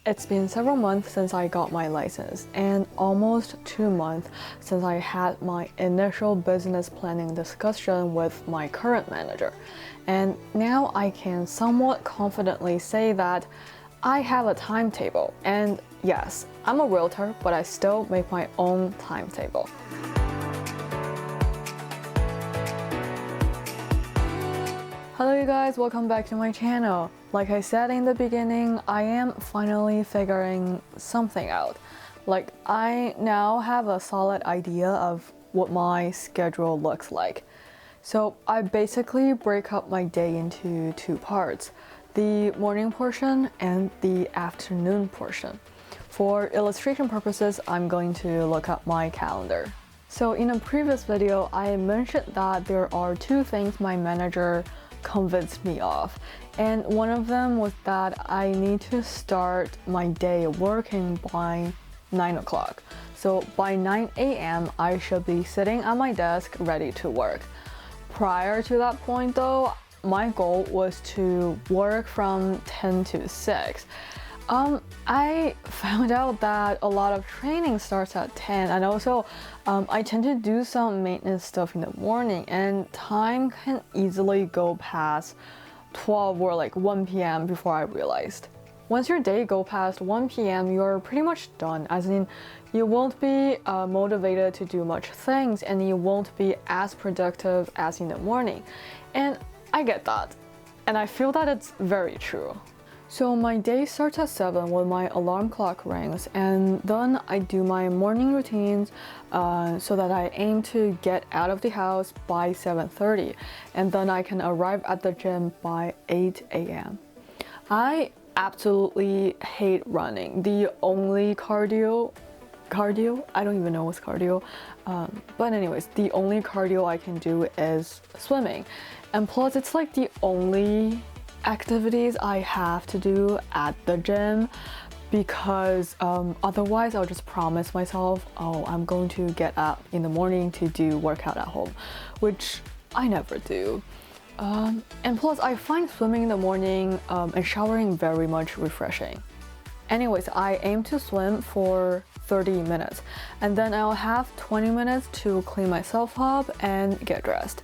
It's been several months since I got my license and almost 2 months since I had my initial business planning discussion with my current manager. And now I can somewhat confidently say that I have a timetable. And yes, I'm a realtor, but I still make my own timetable. Hello you guys, welcome back to my channel. Like I said in the beginning, I am finally figuring something out. Like I now have a solid idea of what my schedule looks like. So I basically break up my day into two parts, the morning portion and the afternoon portion. For illustration purposes, I'm going to look up my calendar. So in a previous video, I mentioned that there are two things my manager convinced me of, and one of them was that I need to start my day working by 9 o'clock. So by 9 a.m. I should be sitting at my desk ready to work. Prior to that point though, my goal was to work from 10 to 6. I found out that a lot of training starts at 10, and also I tend to do some maintenance stuff in the morning, and time can easily go past 12 or like 1 p.m. before I realized. Once your day go past 1 p.m., you're pretty much done, as in you won't be motivated to do much things, and you won't be as productive as in the morning. And I get that, and I feel that it's very true. So my day starts at 7 when my alarm clock rings, and then I do my morning routines so that I aim to get out of the house by 7:30, and then I can arrive at the gym by 8 a.m. I absolutely hate running. The only cardio, I don't even know what's cardio, but anyways, the only cardio I can do is swimming, and plus it's like the only activities I have to do at the gym, because otherwise I'll just promise myself, oh, I'm going to get up in the morning to do workout at home, which I never do. And plus I find swimming in the morning and showering very much refreshing. Anyways, I aim to swim for 30 minutes, and then I'll have 20 minutes to clean myself up and get dressed.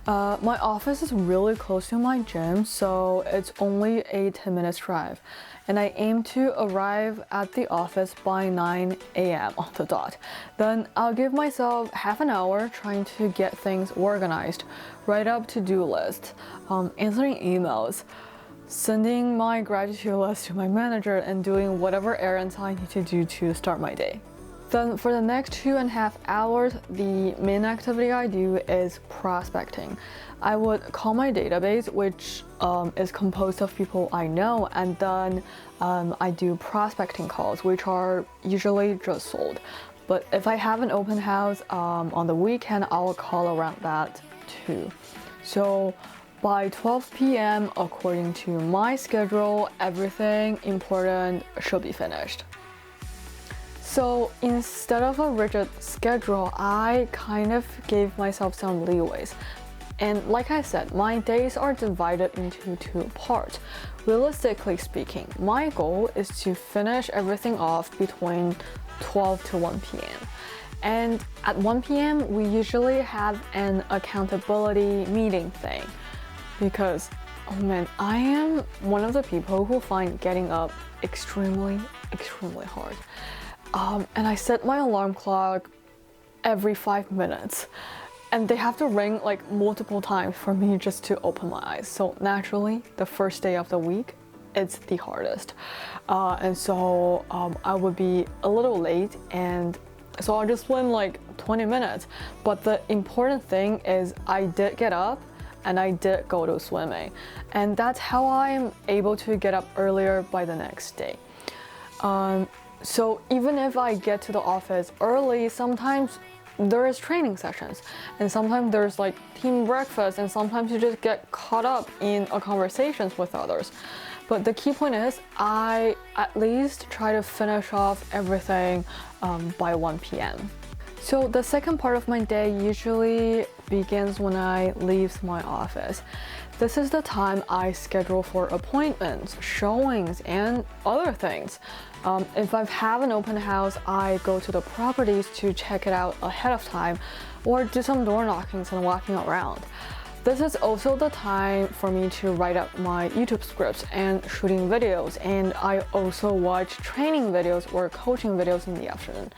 My office is really close to my gym, so it's only a 10 minutes drive, and I aim to arrive at the office by 9 a.m. on the dot. Then I'll give myself half an hour trying to get things organized, write up to-do lists, answering emails, sending my gratitude list to my manager, and doing whatever errands I need to do to start my day. Then for the next 2.5 hours, the main activity I do is prospecting. I would call my database, which is composed of people I know, and then I do prospecting calls, which are usually just sold. But if I have an open house on the weekend, I'll call around that too. So by 12 p.m., according to my schedule, everything important should be finished. So instead of a rigid schedule, I kind of gave myself some leeways. And like I said, my days are divided into two parts. Realistically speaking, my goal is to finish everything off between 12 to 1 p.m. And at 1 p.m., we usually have an accountability meeting thing. Because, oh man, I am one of the people who find getting up extremely hard. And I set my alarm clock every 5 minutes, and they have to ring like multiple times for me just to open my eyes. So naturally, the first day of the week, it's the hardest. And so I would be a little late, and so I'll just swim like 20 minutes. But the important thing is I did get up and I did go to swimming. And that's how I'm able to get up earlier by the next day. So even if I get to the office early, sometimes there is training sessions, and sometimes there's like team breakfast, and sometimes you just get caught up in conversations with others. But the key point is I at least try to finish off everything by 1 p.m. So the second part of my day usually begins when I leave my office. This is the time I schedule for appointments, showings, and other things. If I have an open house, I go to the properties to check it out ahead of time or do some door knockings and walking around. This is also the time for me to write up my YouTube scripts and shooting videos, and I also watch training videos or coaching videos in the afternoon.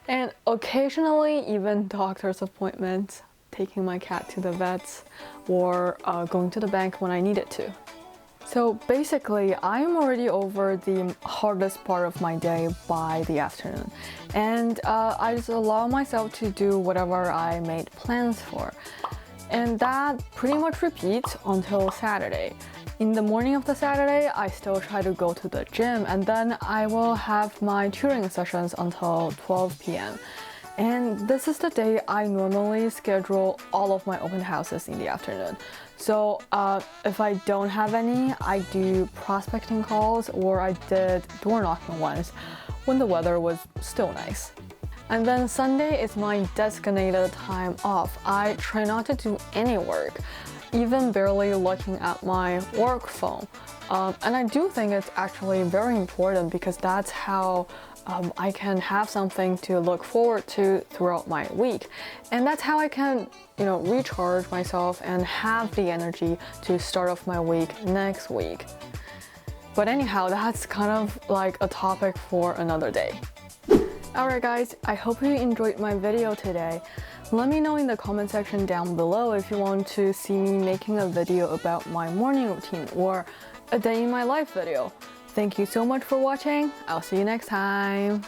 And occasionally even doctor's appointments, taking my cat to the vets, or going to the bank when I needed to. So basically, I'm already over the hardest part of my day by the afternoon, and I just allow myself to do whatever I made plans for. And that pretty much repeats until Saturday. In the morning of the Saturday, I still try to go to the gym, and then I will have my tutoring sessions until 12 p.m. And this is the day I normally schedule all of my open houses in the afternoon. So if I don't have any, I do prospecting calls, or I did door knocking once when the weather was still nice. And then Sunday is my designated time off. I try not to do any work, even barely looking at my work phone. And I do think it's actually very important because that's how I can have something to look forward to throughout my week. And that's how I can, recharge myself and have the energy to start off my week next week. But anyhow, that's kind of like a topic for another day. Alright guys, I hope you enjoyed my video today. Let me know in the comment section down below if you want to see me making a video about my morning routine or a day in my life video. Thank you so much for watching. I'll see you next time.